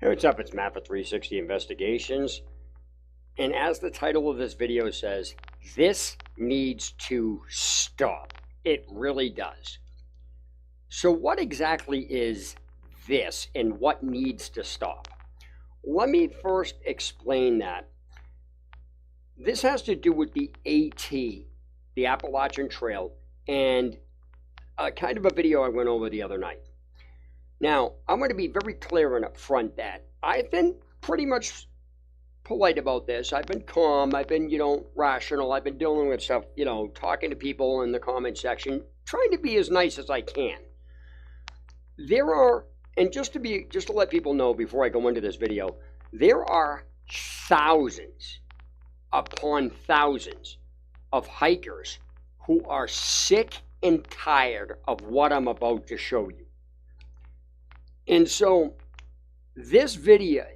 Hey, what's up? It's Matt for 360 Investigations. And as the title of this video says, this needs to stop. It really does. So what exactly is this and what needs to stop? Let me first explain that. This has to do with the AT, the Appalachian Trail, and kind of a video I went over the other night. Now, I'm going to be very clear and upfront that I've been pretty much polite about this. I've been calm. I've been, rational. I've been dealing with stuff, talking to people in the comment section, trying to be as nice as I can. There are, and just to let people know before I go into this video, there are thousands upon thousands of hikers who are sick and tired of what I'm about to show you. And so this video,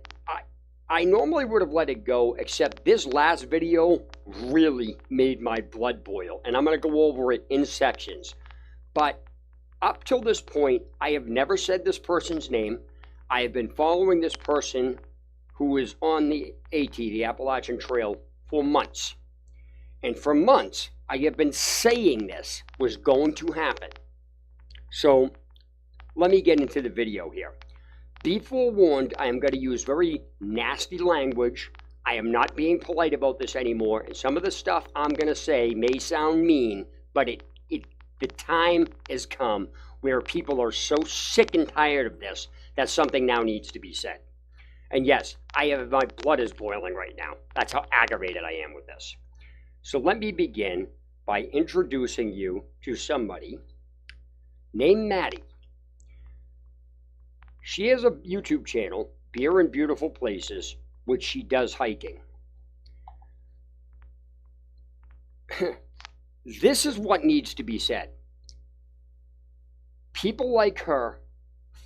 I normally would have let it go, except this last video really made my blood boil. And I'm going to go over it in sections. But up till this point, I have never said this person's name. I have been following this person who is on the AT, the Appalachian Trail, for months. And for months, I have been saying this was going to happen. So let me get into the video here. Be forewarned, I am going to use very nasty language. I am not being polite about this anymore. And some of the stuff I'm going to say may sound mean, but the time has come where people are so sick and tired of this that something now needs to be said. And yes, my blood is boiling right now. That's how aggravated I am with this. So let me begin by introducing you to somebody named Maddie. She has a YouTube channel, Beer and Beautiful Places, which she does hiking. This is what needs to be said. People like her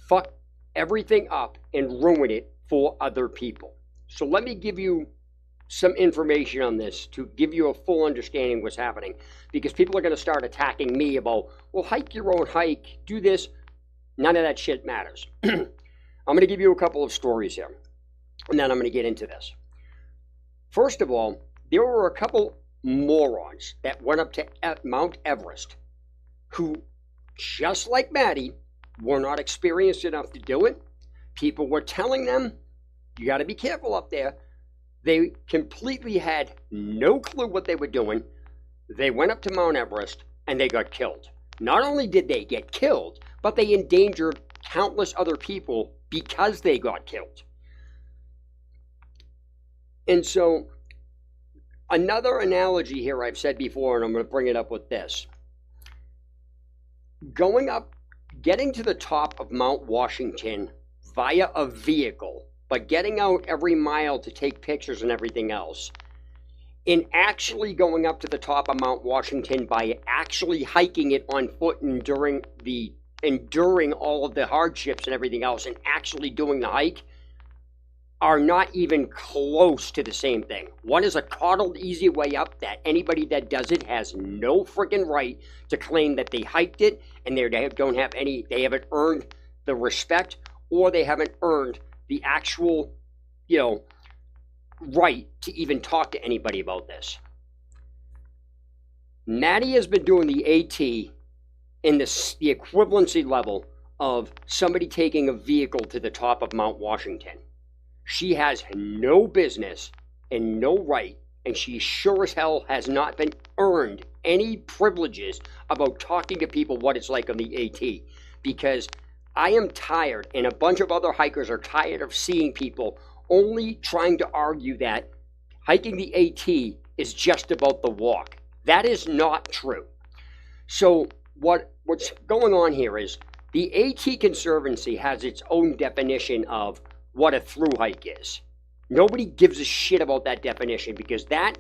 fuck everything up and ruin it for other people. So let me give you some information on this to give you a full understanding of what's happening. Because people are going to start attacking me about, well, hike your own hike, do this. None of that shit matters. I'm going to give you a couple of stories here, and then I'm going to get into this. First of all, there were a couple morons that went up to Mount Everest who, just like Maddie, were not experienced enough to do it. People were telling them, you got to be careful up there. They completely had no clue what they were doing. They went up to Mount Everest, and they got killed. Not only did they get killed, but they endangered countless other people because they got killed. And so, another analogy here I've said before, and I'm going to bring it up with this. Getting to the top of Mount Washington via a vehicle, but getting out every mile to take pictures and everything else, in actually going up to the top of Mount Washington by actually hiking it on foot and enduring all of the hardships and everything else and actually doing the hike are not even close to the same thing. One is a coddled, easy way up that anybody that does it has no freaking right to claim that they hiked it and they haven't earned the respect, or they haven't earned the actual, right to even talk to anybody about this. Maddie has been doing the AT in the equivalency level of somebody taking a vehicle to the top of Mount Washington. She has no business and no right, and she sure as hell has not been earned any privileges about talking to people what it's like on the AT, because I am tired, and a bunch of other hikers are tired of seeing people only trying to argue that hiking the AT is just about the walk. That is not true. So what's going on here is the AT Conservancy has its own definition of what a through hike is. Nobody gives a shit about that definition, because that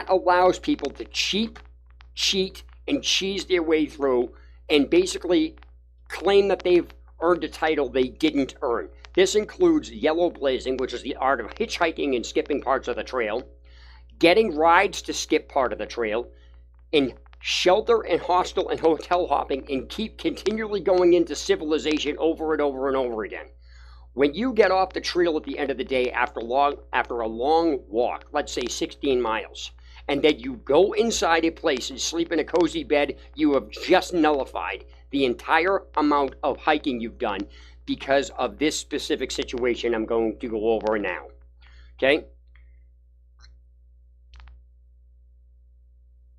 allows people to cheat, and cheese their way through and basically claim that they've earned a title they didn't earn. This includes yellow blazing, which is the art of hitchhiking and skipping parts of the trail, getting rides to skip part of the trail, and shelter and hostel and hotel hopping, and keep continually going into civilization over and over and over again. When you get off the trail at the end of the day after a long walk, let's say 16 miles, and then you go inside a place and sleep in a cozy bed, you have just nullified the entire amount of hiking you've done because of this specific situation I'm going to go over now. Okay?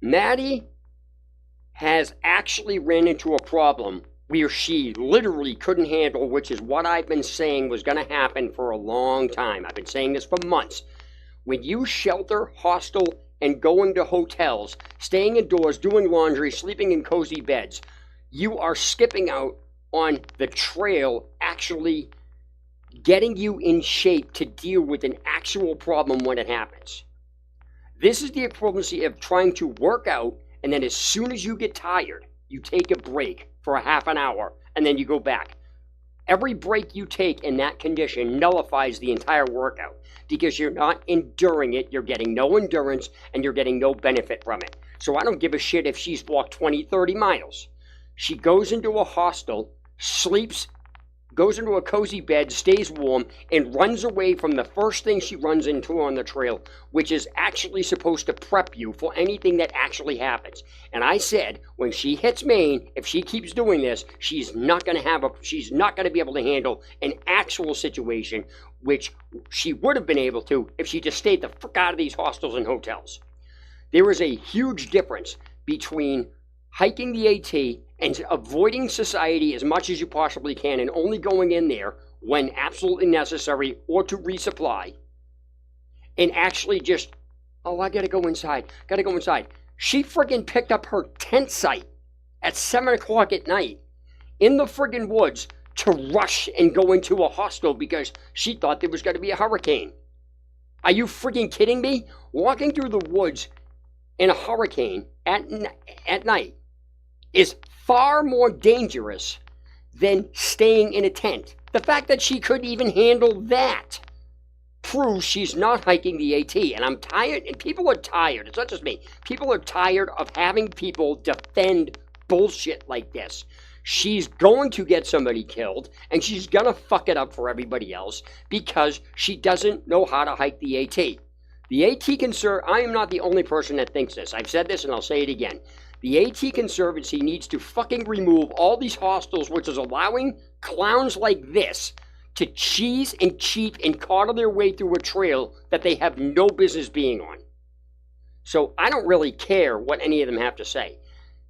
Maddie has actually ran into a problem where she literally couldn't handle, which is what I've been saying was going to happen for a long time. I've been saying this for months. When you shelter, hostel, and go into hotels, staying indoors, doing laundry, sleeping in cozy beds, you are skipping out on the trail actually getting you in shape to deal with an actual problem when it happens. This is the equivalency of trying to work out, and then as soon as you get tired, you take a break for a half an hour, and then you go back. Every break you take in that condition nullifies the entire workout because you're not enduring it, you're getting no endurance, and you're getting no benefit from it. So I don't give a shit if she's walked 20, 30 miles. She goes into a hostel, sleeps, goes into a cozy bed, stays warm, and runs away from the first thing she runs into on the trail, which is actually supposed to prep you for anything that actually happens. And I said, when she hits Maine, if she keeps doing this, she's not going to be able to handle an actual situation, which she would have been able to if she just stayed the fuck out of these hostels and hotels. There is a huge difference between hiking the AT and avoiding society as much as you possibly can and only going in there when absolutely necessary or to resupply, and actually just, oh, I gotta go inside. She friggin' picked up her tent site at 7 o'clock at night in the friggin' woods to rush and go into a hostel because she thought there was gonna be a hurricane. Are you friggin' kidding me? Walking through the woods in a hurricane at night is far more dangerous than staying in a tent. The fact that she couldn't even handle that proves she's not hiking the AT. And I'm tired, and people are tired. It's not just me. People are tired of having people defend bullshit like this. She's going to get somebody killed, and she's going to fuck it up for everybody else because she doesn't know how to hike the AT. The AT I am not the only person that thinks this. I've said this and I'll say it again. The AT Conservancy needs to fucking remove all these hostels, which is allowing clowns like this to cheese and cheat and coddle their way through a trail that they have no business being on. So I don't really care what any of them have to say.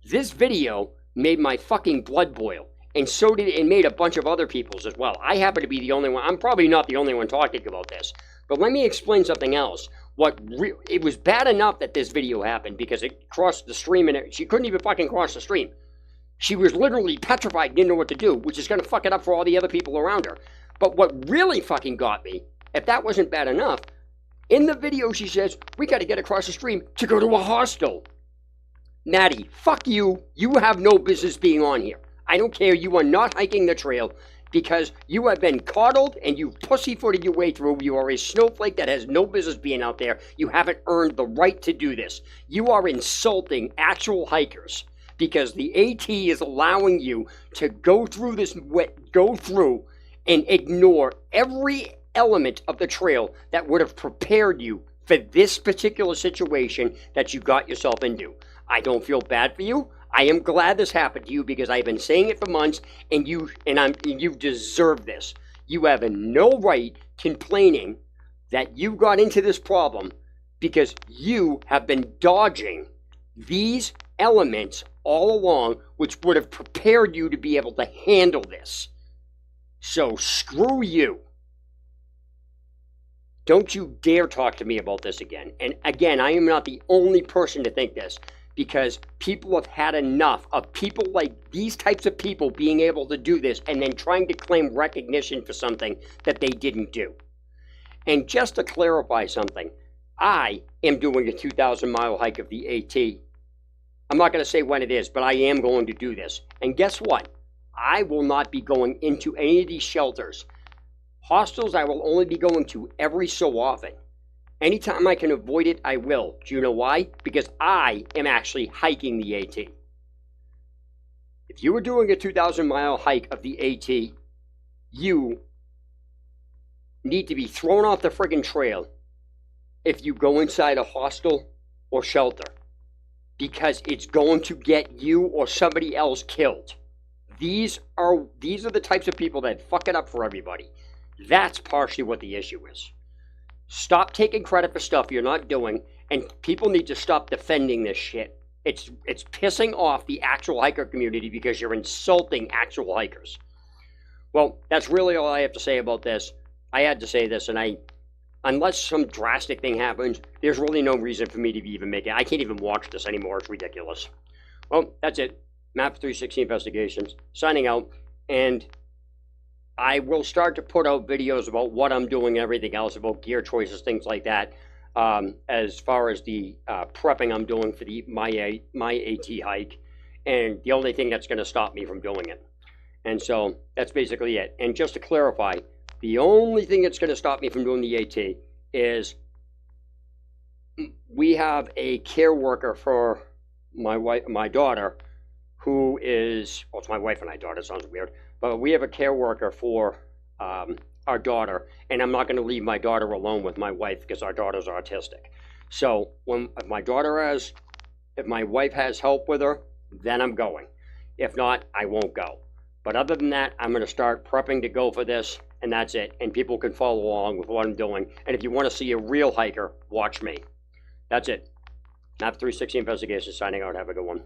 This video made my fucking blood boil, and so did it made a bunch of other people's as well. I happen to be the only one. I'm probably not the only one talking about this. But let me explain something else. It was bad enough that this video happened because it crossed the stream and she couldn't even fucking cross the stream. She was literally petrified, didn't know what to do, which is going to fuck it up for all the other people around her. But what really fucking got me, if that wasn't bad enough, in the video she says, we got to get across the stream to go to a hostel. Maddie, fuck you. You have no business being on here. I don't care. You are not hiking the trail because you have been coddled and you've pussyfooted your way through. You are a snowflake that has no business being out there. You haven't earned the right to do this. You are insulting actual hikers because the AT is allowing you to go through and ignore every element of the trail that would have prepared you for this particular situation that you got yourself into. I don't feel bad for you. I am glad this happened to you because I've been saying it for months, and you deserve this. You have no right complaining that you got into this problem because you have been dodging these elements all along, which would have prepared you to be able to handle this. So screw you. Don't you dare talk to me about this again. And again, I am not the only person to think this, because people have had enough of people like these types of people being able to do this and then trying to claim recognition for something that they didn't do. And just to clarify something, I am doing a 2,000-mile hike of the AT. I'm not going to say when it is, but I am going to do this. And guess what? I will not be going into any of these shelters. Hostels I will only be going to every so often. Anytime I can avoid it, I will. Do you know why? Because I am actually hiking the AT. If you were doing a 2,000-mile hike of the AT, you need to be thrown off the friggin' trail if you go inside a hostel or shelter, because it's going to get you or somebody else killed. These are the types of people that fuck it up for everybody. That's partially what the issue is. Stop taking credit for stuff you're not doing, and people need to stop defending this shit. It's pissing off the actual hiker community because you're insulting actual hikers. Well, that's really all I have to say about this. I had to say this, and unless some drastic thing happens, there's really no reason for me to even make it. I can't even watch this anymore. It's ridiculous. Well, that's it. Map 360 Investigations, signing out, and I will start to put out videos about what I'm doing and everything else, about gear choices, things like that, as far as the prepping I'm doing for my AT hike, and the only thing that's going to stop me from doing it. And so that's basically it. And just to clarify, the only thing that's going to stop me from doing the AT is we have a care worker for my daughter, who is, well, it's my wife and I daughter, sounds weird, but we have a care worker for our daughter, and I'm not going to leave my daughter alone with my wife because our daughter's autistic. So if my wife has help with her, then I'm going. If not, I won't go. But other than that, I'm going to start prepping to go for this, and that's it. And people can follow along with what I'm doing. And if you want to see a real hiker, watch me. That's it. Map 360 Investigations signing out. Have a good one.